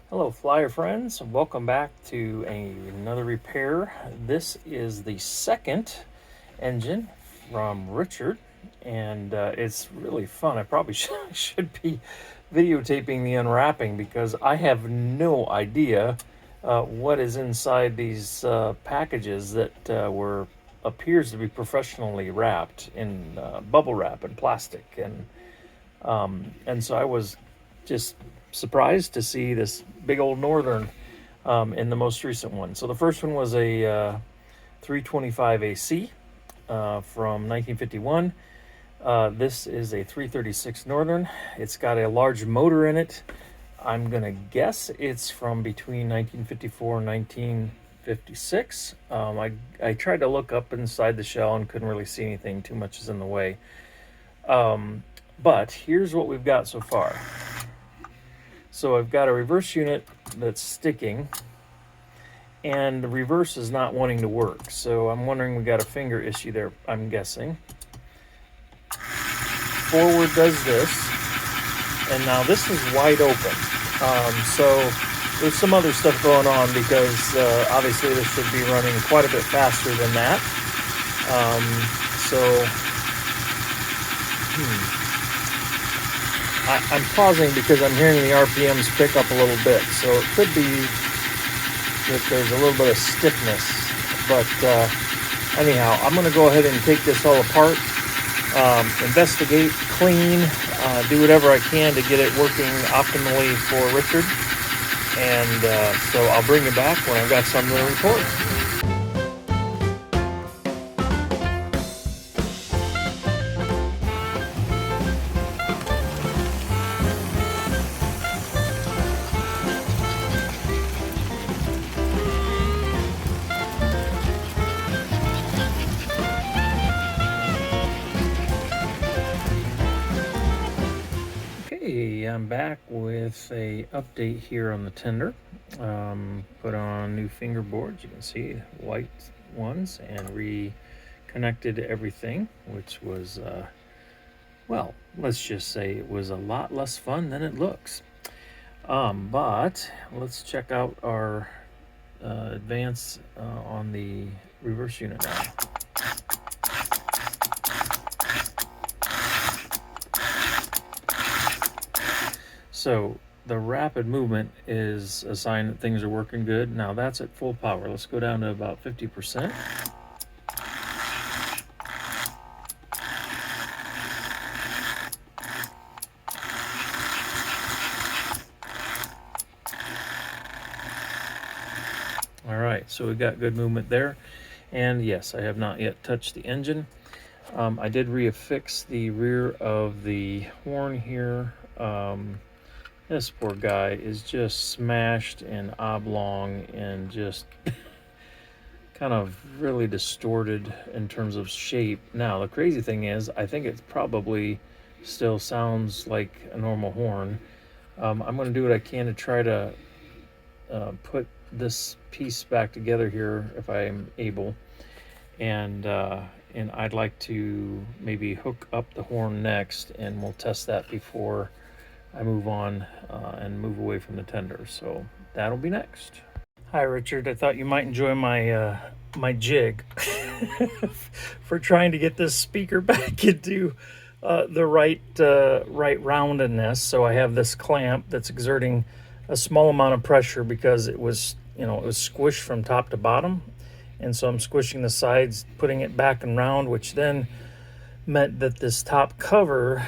Hello flyer friends, welcome back to another repair. This is the second engine from Richard, and it's really fun. I probably should be videotaping the unwrapping because I have no idea what is inside these packages that were appears to be professionally wrapped in bubble wrap and plastic, and so I was just surprised to see this big old Northern in the most recent one. So the first one was a 325 AC from 1951. This is a 336 Northern. It's got a large motor in it. I'm gonna guess it's from between 1954 and 1956. I tried to look up inside the shell and couldn't really see anything. Too much is in the way. But here's what we've got so far. So I've got a reverse unit that's sticking, and the reverse is not wanting to work. So I'm wondering, we got a finger issue there, I'm guessing. Forward does this, and now this is wide open. So there's some other stuff going on because obviously this should be running quite a bit faster than that. I'm pausing because I'm hearing the RPMs pick up a little bit, so it could be that there's a little bit of stiffness. But anyhow, I'm going to go ahead and take this all apart, investigate, clean, do whatever I can to get it working optimally for Richard. And so I'll bring you back when I've got something to report. I'm back with a update here on the tender. Put on new fingerboards, you can see white ones, and reconnected everything, which was well, let's just say it was a lot less fun than it looks. But let's check out our advance on the reverse unit now. So the rapid movement is a sign that things are working good. Now that's at full power. Let's go down to about 50%. All right, so we got good movement there. And yes, I have not yet touched the engine. I did reaffix the rear of the horn here. This poor guy is just smashed and oblong and just kind of really distorted in terms of shape. Now, the crazy thing is, I think it probably still sounds like a normal horn. I'm going to do what I can to try to put this piece back together here if I'm able. And I'd like to maybe hook up the horn next, and we'll test that before I move on and move away from the tender. So that'll be next. Hi Richard, I thought you might enjoy my my jig for trying to get this speaker back into the right roundedness. So I have this clamp that's exerting a small amount of pressure because it was, it was squished from top to bottom, and so I'm squishing the sides, putting it back and round, which then meant that this top cover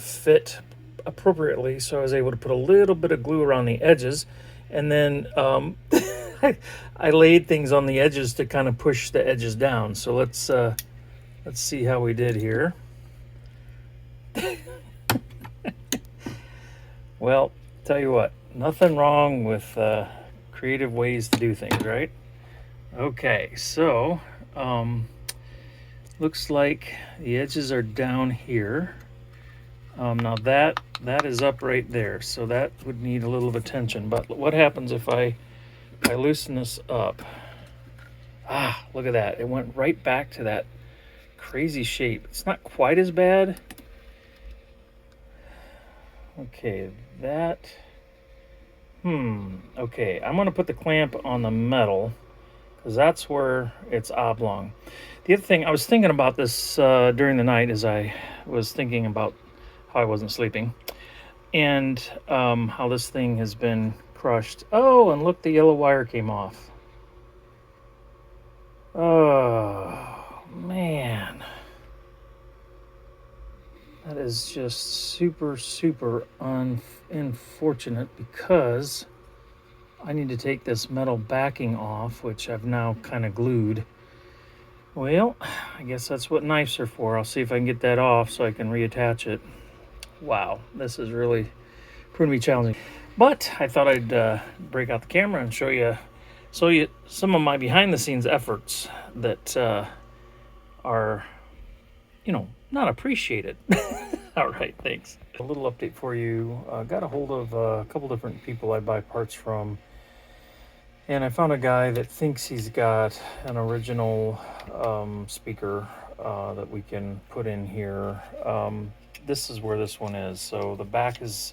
fit appropriately, so I was able to put a little bit of glue around the edges, and then I laid things on the edges to kind of push the edges down. So let's see how we did here. Well, tell you what, nothing wrong with creative ways to do things, right? Okay, so looks like the edges are down here. Now that is up right there, so that would need a little of attention. But what happens if I loosen this up? Ah, look at that. It went right back to that crazy shape. It's not quite as bad. Okay, that Okay, I'm gonna put the clamp on the metal because that's where it's oblong. The other thing, I was thinking about this during the night as I was thinking about how I wasn't sleeping, and how this thing has been crushed. Oh, and look, the yellow wire came off. Oh, man. That is just super, super unfortunate because I need to take this metal backing off, which I've now kind of glued. Well, I guess that's what knives are for. I'll see if I can get that off so I can reattach it. Wow, this is really proving to be challenging. But I thought I'd break out the camera and show you some of my behind the scenes efforts that are, not appreciated. All right, thanks. A little update for you. Got a hold of a couple different people I buy parts from, and I found a guy that thinks he's got an original speaker that we can put in here. This is where this one is. So the back is,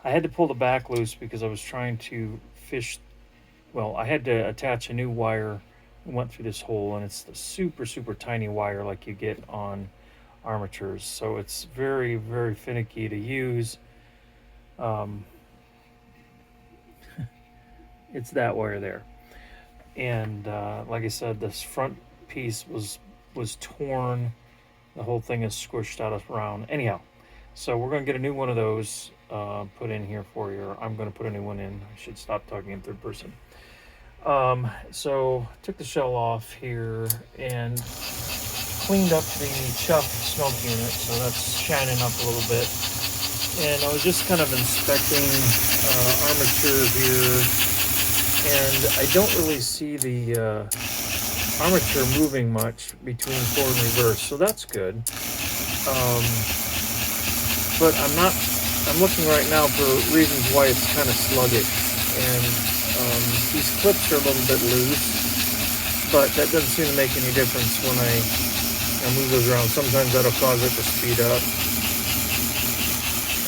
I had to pull the back loose because I was trying to fish. Well, I had to attach a new wire. Went through this hole, and it's the super, super tiny wire like you get on armatures. So it's very, very finicky to use. It's that wire there. And like I said, this front piece was torn. The whole thing is squished out around. Anyhow, so we're going to get a new one of those put in here for you. I'm going to put a new one in. I should stop talking in third person. So took the shell off here and cleaned up the chuff smoke unit, so that's shining up a little bit. And I was just kind of inspecting armature here, and I don't really see the armature moving much between forward and reverse, so that's good. But I'm looking right now for reasons why it's kind of sluggish, and these clips are a little bit loose, but that doesn't seem to make any difference when I move those around. Sometimes that'll cause it to speed up.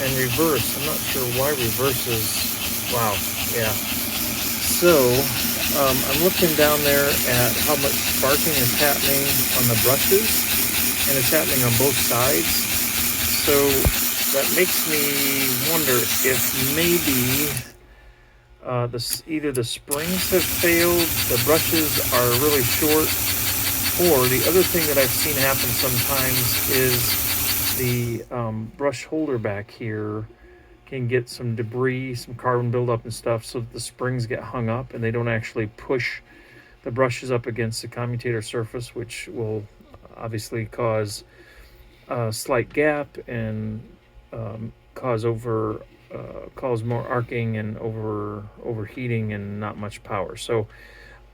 And reverse, I'm not sure why reverse is, wow, yeah. So, I'm looking down there at how much sparking is happening on the brushes, and it's happening on both sides. So that makes me wonder if maybe either the springs have failed, the brushes are really short, or the other thing that I've seen happen sometimes is the brush holder back here can get some debris, some carbon buildup and stuff, so that the springs get hung up and they don't actually push the brushes up against the commutator surface, which will obviously cause a slight gap and cause more arcing and overheating and not much power. So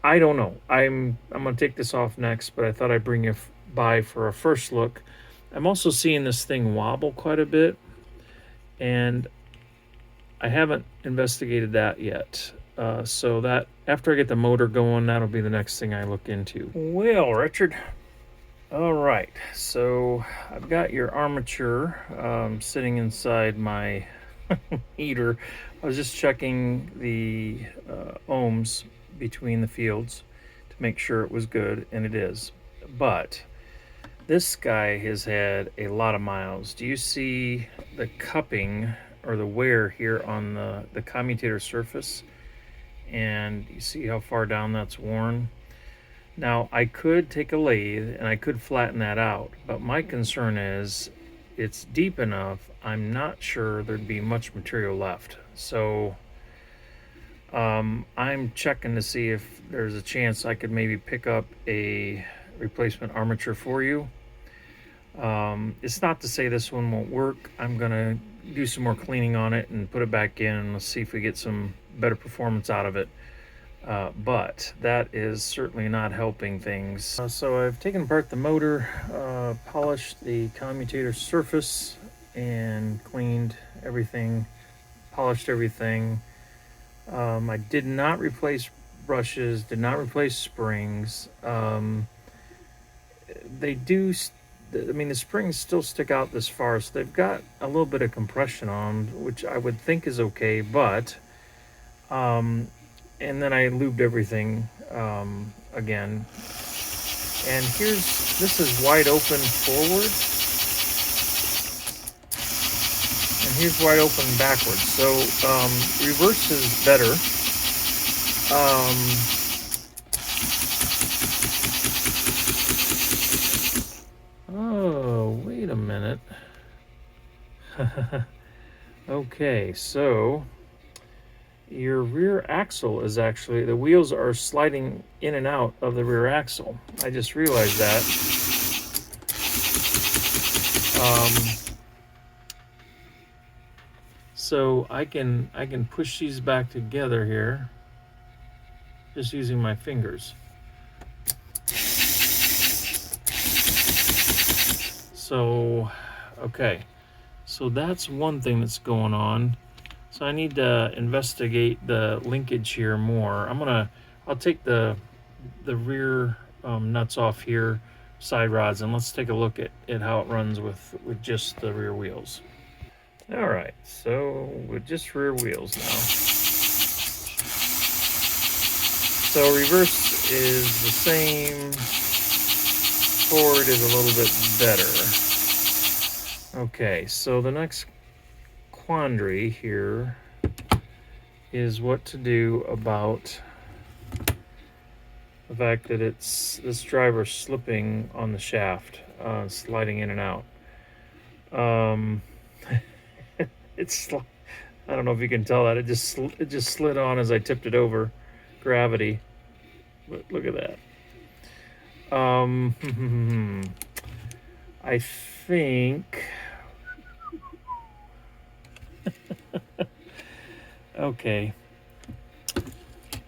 I don't know. I'm gonna take this off next, but I thought I'd bring you by for a first look. I'm also seeing this thing wobble quite a bit, and I haven't investigated that yet. So that after I get the motor going, that'll be the next thing I look into. Well, Richard. All right, so I've got your armature sitting inside my heater. I was just checking the ohms between the fields to make sure it was good, and it is. But this guy has had a lot of miles. Do you see the cupping or the wear here on the commutator surface? And you see how far down that's worn? Now, I could take a lathe and I could flatten that out, but my concern is it's deep enough. I'm not sure there'd be much material left. So I'm checking to see if there's a chance I could maybe pick up a replacement armature for you. It's not to say this one won't work. I'm gonna do some more cleaning on it and put it back in, and let's see if we get some better performance out of it. But that is certainly not helping things. So I've taken apart the motor, polished the commutator surface, and cleaned everything, polished everything. I did not replace brushes, did not replace springs. They do, the springs still stick out this far, so they've got a little bit of compression on, which I would think is okay, but And then I lubed everything again. And this is wide open forward, and here's wide open backwards. So reverse is better. Oh, wait a minute. Okay, so your rear axle is actually, the wheels are sliding in and out of the rear axle. I just realized that. So I can push these back together here just using my fingers. So, okay. So that's one thing that's going on. So I need to investigate the linkage here more. I'll take the rear nuts off here, side rods, and let's take a look at how it runs with just the rear wheels. All right, so with just rear wheels now. So reverse is the same, forward is a little bit better. Okay, so the next quandary here is what to do about the fact that this driver slipping on the shaft, sliding in and out. It's, I don't know if you can tell that it just slid on as I tipped it over, gravity. But look at that. I think. Okay.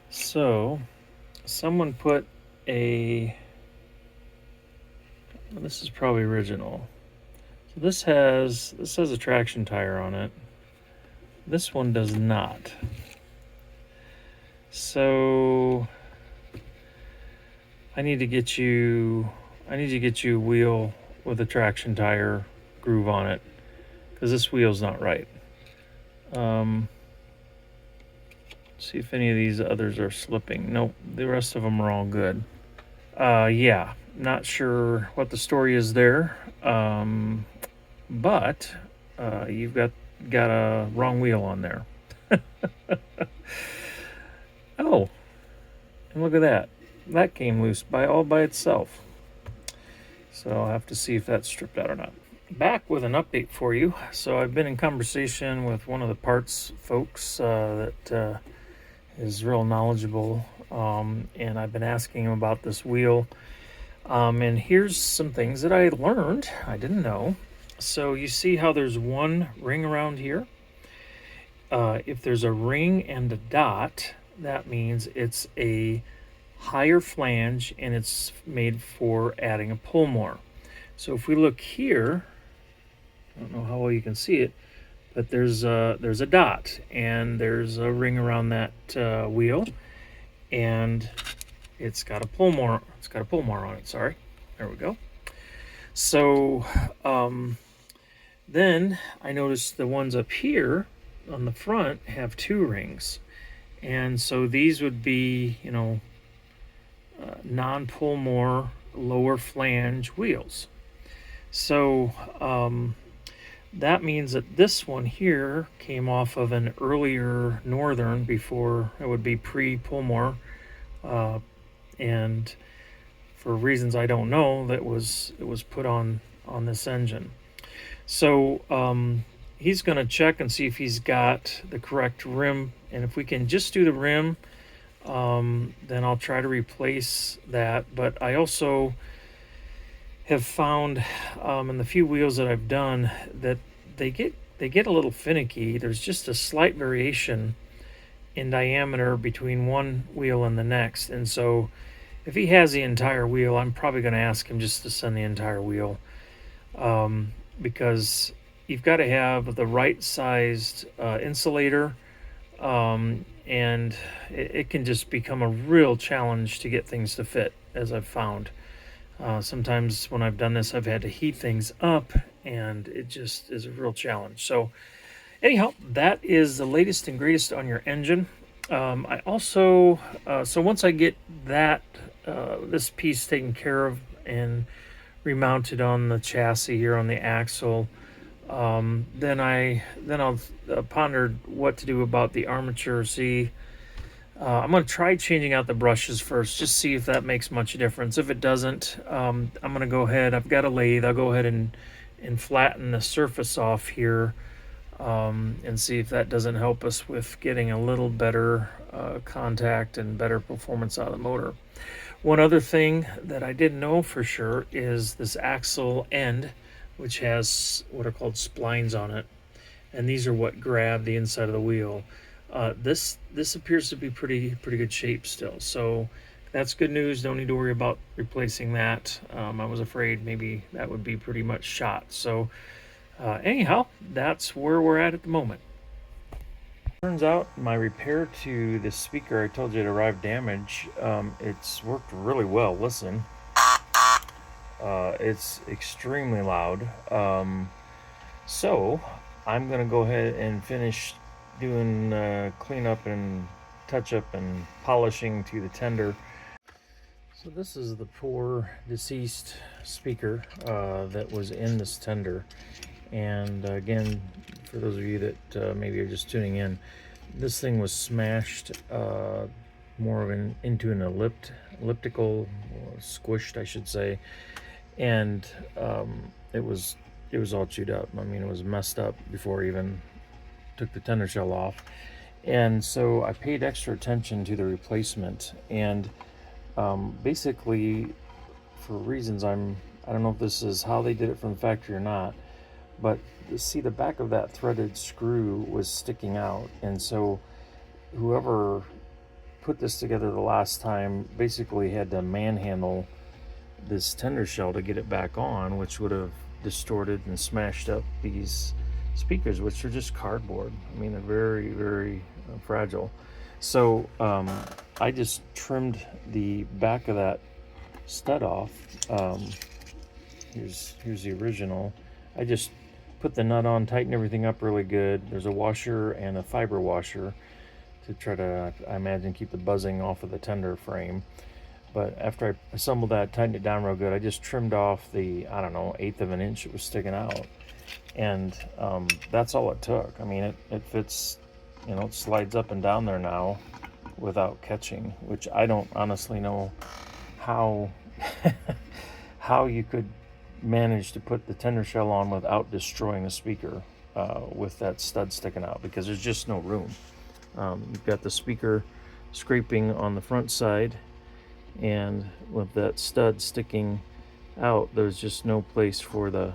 So, someone put a. Well, this is probably original. So this has a traction tire on it. This one does not. So I need to get you a wheel with a traction tire groove on it, because this wheel's not right. See if any of these others are slipping. Nope, the rest of them are all good. Yeah, not sure what the story is there. But you've got a wrong wheel on there. Oh, and look at that. That came loose all by itself. So I'll have to see if that's stripped out or not. Back with an update for you. So I've been in conversation with one of the parts folks that is real knowledgeable, and I've been asking him about this wheel. And here's some things that I learned I didn't know. So you see how there's one ring around here? If there's a ring and a dot, that means it's a higher flange and it's made for adding a pull more. So if we look here, I don't know how well you can see it, but there's a dot and there's a ring around that wheel, and it's got a pull more. It's got a pull more on it. Sorry, there we go. So then I noticed the ones up here on the front have two rings, and so these would be, non-pull more, lower flange wheels. So that means that this one here came off of an earlier Northern, before it would be pre-pull more, and for reasons I don't know, it was put on this engine. So he's going to check and see if he's got the correct rim, and if we can just do the rim, then I'll try to replace that. But I also have found in the few wheels that I've done that they get a little finicky. There's just a slight variation in diameter between one wheel and the next, and so if he has the entire wheel, I'm probably going to ask him just to send the entire wheel, because you've got to have the right sized insulator, and it can just become a real challenge to get things to fit, as I've found. Sometimes when I've done this, I've had to heat things up, and it just is a real challenge. So anyhow, that is the latest and greatest on your engine. I also, so once I get that, this piece taken care of and remounted on the chassis here on the axle, then I'll ponder what to do about the armature. See, I'm going to try changing out the brushes first, just see if that makes much difference. If it doesn't, I'm going to go ahead. I've got a lathe. I'll go ahead and flatten the surface off here, and see if that doesn't help us with getting a little better contact and better performance out of the motor. One other thing that I didn't know for sure is this axle end, which has what are called splines on it, and these are what grab the inside of the wheel. This appears to be pretty good shape still, so that's good news. Don't need to worry about replacing that. I was afraid maybe that would be pretty much shot. So anyhow, that's where we're at the moment. Turns out my repair to the speaker I told you it arrived damaged. It's worked really well. Listen, it's extremely loud. So I'm gonna go ahead and finish doing cleanup and touch up and polishing to the tender. So this is the poor deceased speaker that was in this tender. And again, for those of you that maybe are just tuning in, this thing was smashed more of into an elliptical, squished, I should say, and it was all chewed up. I mean, it was messed up before I even took the tender shell off. And so I paid extra attention to the replacement, and basically, for reasons I don't know if this is how they did it from the factory or not, but see, the back of that threaded screw was sticking out, and so whoever put this together the last time basically had to manhandle this tender shell to get it back on, which would have distorted and smashed up these speakers, which are just cardboard. I mean, they're very fragile. So I just trimmed the back of that stud off. Here's the original. I just put the nut on, tighten everything up really good. There's a washer and a fiber washer to try to, I imagine, keep the buzzing off of the tender frame. But after I assembled that, tightened it down real good, I just trimmed off the, I don't know, 1/8 of an inch it was sticking out. And that's all it took. I mean, it fits, you know, it slides up and down there now without catching, which I don't honestly know how how you could manage to put the tender shell on without destroying the speaker with that stud sticking out, because there's just no room. You've got the speaker scraping on the front side, and with that stud sticking out, there's just no place for the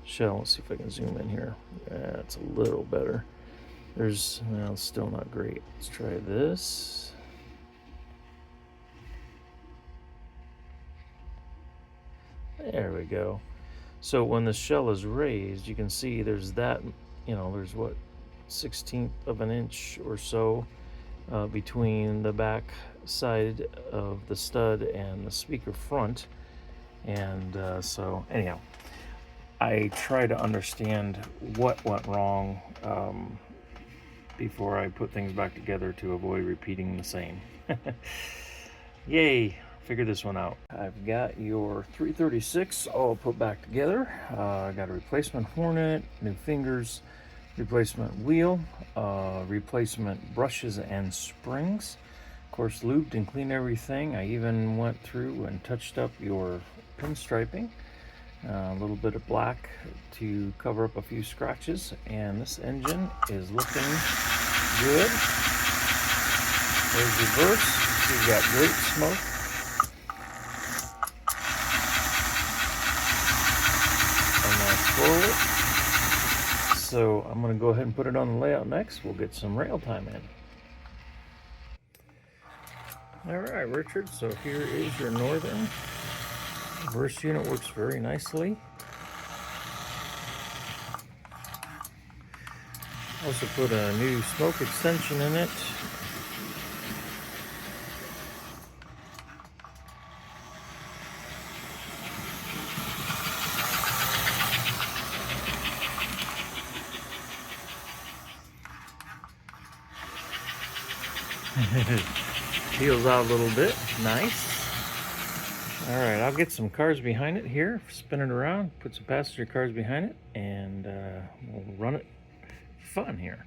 shell. Let's see if I can zoom in here. It's a little better. There's, well, it's still not great. Let's try this. There we go. So when the shell is raised, you can see there's that, you know, there's what, 1/16 of an inch or so between the back side of the stud and the speaker front. And so anyhow, I try to understand what went wrong before I put things back together to avoid repeating the same. Yay, figured this one out. I've got your 336 all put back together. I got a replacement hornet, new fingers, replacement wheel, replacement brushes and springs. Of course, lubed and cleaned everything. I even went through and touched up your pinstriping. A little bit of black to cover up a few scratches, and this engine is looking good. There's reverse. We've got great smoke. And that's forward. So I'm going to go ahead and put it on the layout next. We'll get some rail time in. All right, Richard, so here is your Northern. Reverse unit works very nicely. Also put a new smoke extension in it. Peels out a little bit. Nice. All right, I'll get some cars behind it here, spin it around, put some passenger cars behind it, and we'll run it for fun here.